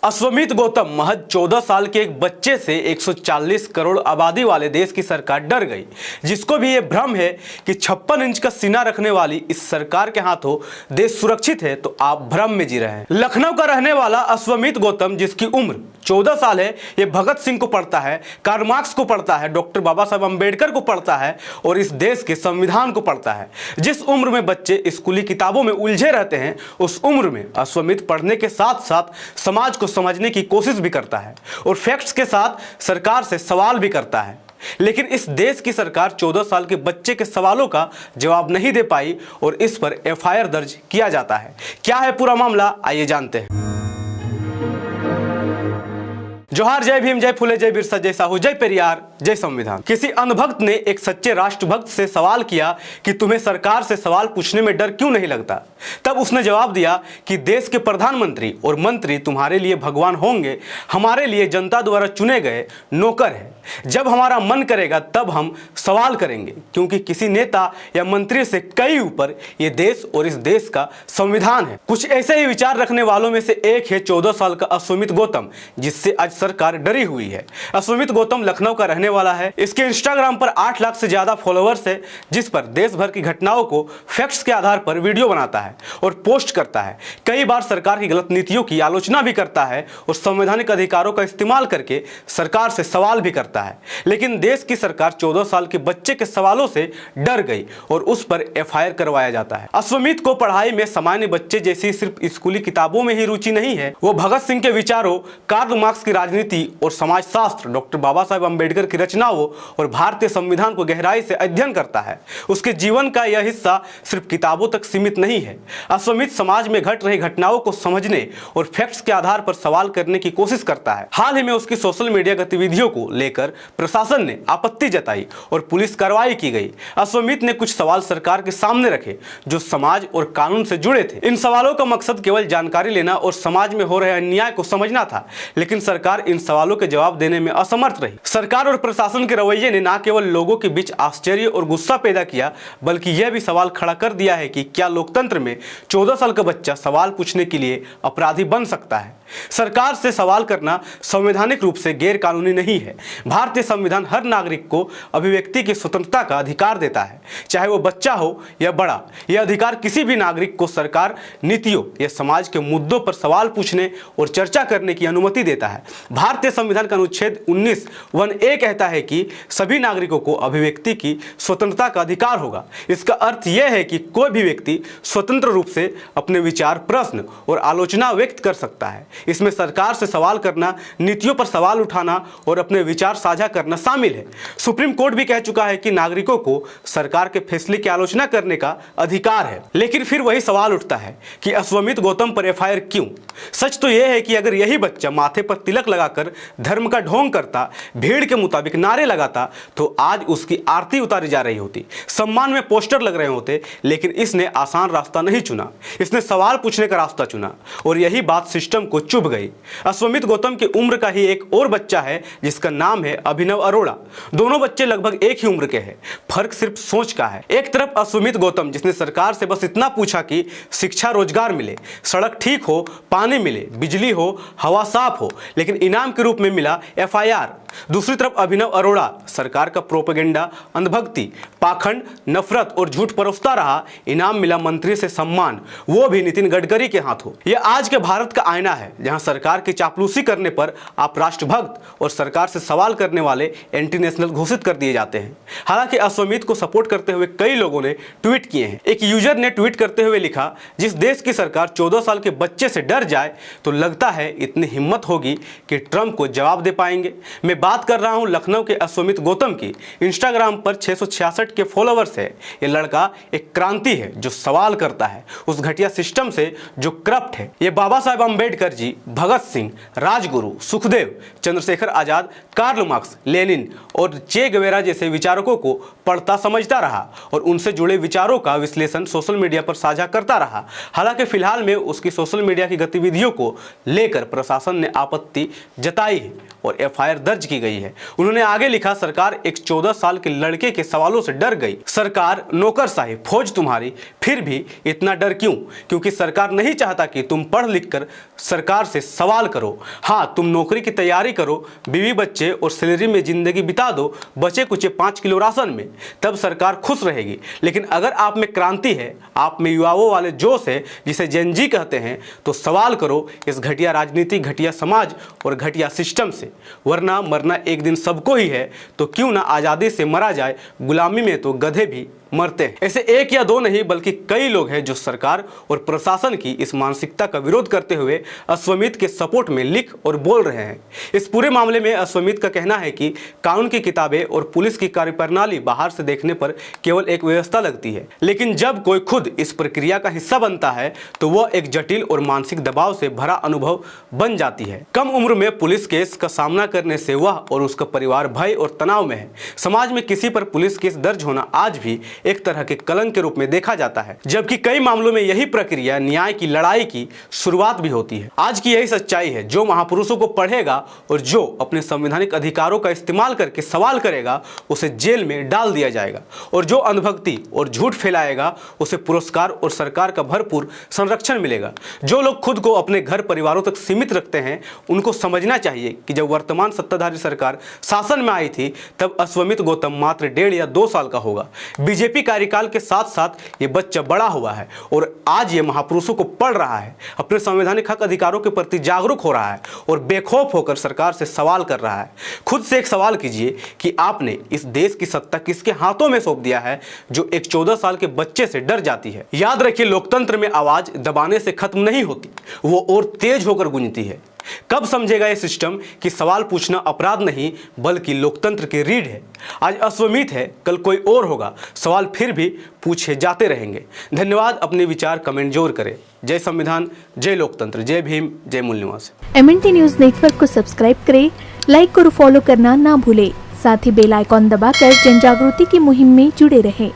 अश्वमीत गौतम महज 14 साल के एक बच्चे से 140 करोड़ आबादी वाले देश की सरकार डर गई। जिसको भी ये भ्रम है कि 56 इंच का सीना रखने वाली इस सरकार के हाथों देश सुरक्षित है, तो आप भ्रम में जी रहे हैं। लखनऊ का रहने वाला अश्वमीत गौतम, जिसकी उम्र 14 साल है, ये भगत सिंह को पढ़ता है, कार्ल मार्क्स को पढ़ता है, डॉक्टर बाबा साहब अम्बेडकर को पढ़ता है और इस देश के संविधान को पढ़ता है। जिस उम्र में बच्चे स्कूली किताबों में उलझे रहते हैं, उस उम्र में अश्वमीत पढ़ने के साथ साथ समाज को समझने की कोशिश भी करता है और फैक्ट्स के साथ सरकार से सवाल भी करता है। लेकिन इस देश की सरकार 14 साल के बच्चे के सवालों का जवाब नहीं दे पाई और इस पर एफआईआर दर्ज किया जाता है। क्या है पूरा मामला, आइए जानते हैं। जोहार, जय भीम, जय फुले, जय बिरसा, जय साहू, जय पेरियार, जय संविधान। किसी अंधभक्त ने एक सच्चे राष्ट्रभक्त से सवाल किया कि तुम्हें सरकार से सवाल पूछने में डर क्यों नहीं लगता। तब उसने जवाब दिया कि देश के प्रधानमंत्री और मंत्री तुम्हारे लिए भगवान होंगे, हमारे लिए जनता द्वारा चुने गए नौकर है। जब हमारा मन करेगा तब हम सवाल करेंगे, क्योंकि किसी नेता या मंत्री से कई ऊपर ये देश और इस देश का संविधान है। कुछ ऐसे ही विचार रखने वालों में से एक है 14 साल का अश्वमीत गौतम, जिससे आज सरकार डरी हुई है। अश्वमीत गौतम लखनऊ का रहने वाला है। इसके इंस्टाग्राम पर 8 लाख से ज्यादा फॉलोअर्स है, जिस पर देश भर की घटनाओं को फैक्ट्स के आधार पर वीडियो बनाता है और पोस्ट करता है। कई बार सरकार की गलत नीतियों की आलोचना भी करता है और संवैधानिक अधिकारों का इस्तेमाल करके सरकार से सवाल भी करता है। लेकिन देश की सरकार 14 साल के बच्चे के सवालों से डर गई और उस पर एफआईआर करवाया जाता है। अश्वमीत को पढ़ाई में सामान्य बच्चे जैसी सिर्फ स्कूली किताबों में ही रुचि नहीं है। वो भगत सिंह के विचारों, कार्ल मार्क्स की राजनीति और समाजशास्त्र, डॉक्टर बाबा साहब अम्बेडकर की रचनाओं और भारतीय संविधान को गहराई से अध्ययन करता है। उसके जीवन का यह हिस्सा सिर्फ किताबों तक सीमित नहीं है। अश्वमीत समाज में घट रही घटनाओं को समझने और फैक्ट्स के आधार पर सवाल करने की कोशिश करता है। हाल ही में उसकी सोशल मीडिया गतिविधियों को लेकर प्रशासन ने आपत्ति जताई और पुलिस कार्रवाई की गई। अश्वमीत ने कुछ सवाल सरकार के सामने रखे जो समाज और कानून से जुड़े थे। इन सवालों का मकसद केवल जानकारी लेना और समाज में हो रहे अन्याय को समझना था, लेकिन सरकार इन सवालों के जवाब देने में असमर्थ रही। सरकार और प्रशासन के रवैये ने न केवल लोगों के बीच आश्चर्य और गुस्सा पैदा किया, बल्कि यह भी सवाल खड़ा कर दिया है कि क्या लोकतंत्र में 14 साल का बच्चा सवाल पूछने के लिए अपराधी बन सकता है। सरकार से सवाल करना संवैधानिक रूप से गैर कानूनी नहीं है। भारतीय संविधान हर नागरिक को अभिव्यक्ति की स्वतंत्रता का अधिकार देता है, चाहे वो बच्चा हो या बड़ा। यह अधिकार किसी भी नागरिक को सरकार, नीतियों या समाज के मुद्दों पर सवाल पूछने और चर्चा करने की अनुमति देता है। भारतीय संविधान का अनुच्छेद 19(1)(a) कहता है कि सभी नागरिकों को अभिव्यक्ति की स्वतंत्रता का अधिकार होगा। इसका अर्थ यह है कि कोई भी व्यक्ति स्वतंत्र रूप से अपने विचार, प्रश्न और आलोचना व्यक्त कर सकता है। इसमें सरकार से सवाल करना, नीतियों पर सवाल उठाना और अपने विचार साझा करना शामिल है। सुप्रीम कोर्ट भी कह चुका है कि नागरिकों को सरकार के फैसले की आलोचना करने का अधिकार है। लेकिन फिर वही सवाल उठता है कि अश्वमीत गौतम पर एफआईआर क्यों? सच तो यह है कि अगर यही बच्चा माथे पर तिलक लगाकर धर्म का ढोंग करता, भीड़ के मुताबिक नारे लगाता, तो आज उसकी आरती उतारी जा रही होती, सम्मान में पोस्टर लग रहे होते। लेकिन इसने आसान रास्ता नहीं चुना, इसने सवाल पूछने का रास्ता चुना और यही बात सिस्टम को चुभ गई। अश्वमीत गौतम की उम्र का ही एक और बच्चा है जिसका नाम है अभिनव अरोड़ा। दोनों बच्चे लगभग एक ही उम्र के हैं, फर्क सिर्फ सोच का है। एक तरफ अश्वमीत गौतम, जिसने सरकार से बस इतना पूछा कि शिक्षा, रोजगार मिले, सड़क ठीक हो, पानी मिले, बिजली हो, हवा साफ हो, लेकिन इनाम के रूप में मिला एफआईआर। दूसरी तरफ अभिनव अरोड़ा सरकार का प्रोपेगेंडा, अंधभक्ति, पाखंड, नफरत और झूठ परोसता रहा। इनाम मिला मंत्री से सम्मान, वो भी नितिन गडकरी के हाथों। यह आज के भारत का आईना है, जहां सरकार की चापलूसी करने पर आप राष्ट्रभक्त और सरकार से सवाल करने वाले एंटी नेशनल घोषित कर दिए जाते हैं। हालांकि अश्वमीत को सपोर्ट करते हुए कई लोगों ने ट्वीट किए हैं। एक यूजर ने ट्वीट करते हुए लिखा, जिस देश की सरकार 14 साल के बच्चे से डर जाए तो लगता है इतनी हिम्मत होगी कि ट्रंप को जवाब दे पाएंगे। मैं बात कर रहा हूं लखनऊ के अश्वमीत गौतम की। इंस्टाग्राम पर 666 के फॉलोअर्स है। ये लड़का एक क्रांति है जो सवाल करता है उस घटिया सिस्टम से जो करप्ट है। ये बाबा Saheb Ambedkar ji, Bhagat Singh, Rajguru, Sukhdev, Chandrashekhar Azad, Karl Marx, Lenin और चे गवेरा जैसे विचारकों को पढ़ता समझता रहा और उनसे जुड़े विचारों का विश्लेषण सोशल मीडिया पर साझा करता रहा। हालांकि फिलहाल में उसकी सोशल मीडिया की गतिविधियों को लेकर प्रशासन ने आपत्ति जताई है और एफआईआर दर्ज की गई है। उन्होंने आगे लिखा, सरकार एक 14 साल के लड़के के सवालों से डर गई। सरकार नौकरशाही, फौज तुम्हारी, फिर भी इतना डर क्यों? क्योंकि सरकार नहीं चाहता कि तुम पढ़ लिख कर सरकार सरकार से सवाल करो। हाँ, तुम नौकरी की तैयारी करो, बीवी बच्चे और सैलरी में जिंदगी बिता दो बचे कुचे 5 किलो राशन में, तब सरकार खुश रहेगी। लेकिन अगर आप में क्रांति है, आप में युवाओं वाले जोश है, जिसे जेन जी कहते हैं, तो सवाल करो इस घटिया राजनीति, घटिया समाज और घटिया सिस्टम से। वरना मरना एक दिन सबको ही है, तो क्यों ना आज़ादी से मरा जाए, गुलामी में तो गधे भी मरते हैं। ऐसे एक या दो नहीं बल्कि कई लोग हैं जो सरकार और प्रशासन की इस मानसिकता का विरोध करते हुए अश्वमेध के सपोर्ट में लिख और बोल रहे हैं। इस पूरे मामले में अश्वमेध का कहना है कि कानून की किताबें और पुलिस की कार्यप्रणाली बाहर से देखने पर केवल एक व्यवस्था लगती है, लेकिन जब कोई खुद इस प्रक्रिया का हिस्सा बनता है तो वह एक जटिल और मानसिक दबाव से भरा अनुभव बन जाती है। कम उम्र में पुलिस केस का सामना करने से वह और उसका परिवार भय और तनाव में है। समाज में किसी पर पुलिस केस दर्ज होना आज भी एक तरह के कलंक के रूप में देखा जाता है, जबकि कई मामलों में यही प्रक्रिया न्याय की लड़ाई की शुरुआत भी होती है। आज की यही सच्चाई है। जो महापुरुषों को पढ़ेगा और जो अपने संवैधानिक अधिकारों का इस्तेमाल करके सवाल करेगा उसे जेल में डाल दिया जाएगा, और जो अंधभक्ति और झूठ फैलाएगा उसे पुरस्कार और सरकार का भरपूर संरक्षण मिलेगा। जो लोग खुद को अपने घर परिवारों तक सीमित रखते हैं उनको समझना चाहिए कि जब वर्तमान सत्ताधारी सरकार शासन में आई थी तब अश्वमेध गौतम मात्र 1.5 या 2 साल का होगा। बीजेपी कार्यकाल के साथ साथ ये बच्चा बड़ा हुआ है और आज ये महापुरुषों को पढ़ रहा है, अपने संवैधानिक हक अधिकारों के प्रति जागरूक हो रहा है और बेखौफ होकर सरकार से सवाल कर रहा है। खुद से एक सवाल कीजिए कि आपने इस देश की सत्ता किसके हाथों में सौंप दिया है जो एक 14 साल के बच्चे से डर जाती है। याद रखिए, लोकतंत्र में आवाज दबाने से खत्म नहीं होती, वो और तेज होकर गूंजती है। कब समझेगा यह सिस्टम कि सवाल पूछना अपराध नहीं बल्कि लोकतंत्र की रीढ़ है। आज अश्वमेध है, कल कोई और होगा, सवाल फिर भी पूछे जाते रहेंगे। धन्यवाद। अपने विचार कमेंट जरूर करें। जय संविधान, जय लोकतंत्र, जय भीम, जय मूल निवास। MNT न्यूज नेटवर्क को सब्सक्राइब करें, लाइक और फॉलो करना ना भूलें। साथ ही बेल आइकॉन दबाकर जन जागृति की मुहिम में जुड़े रहें।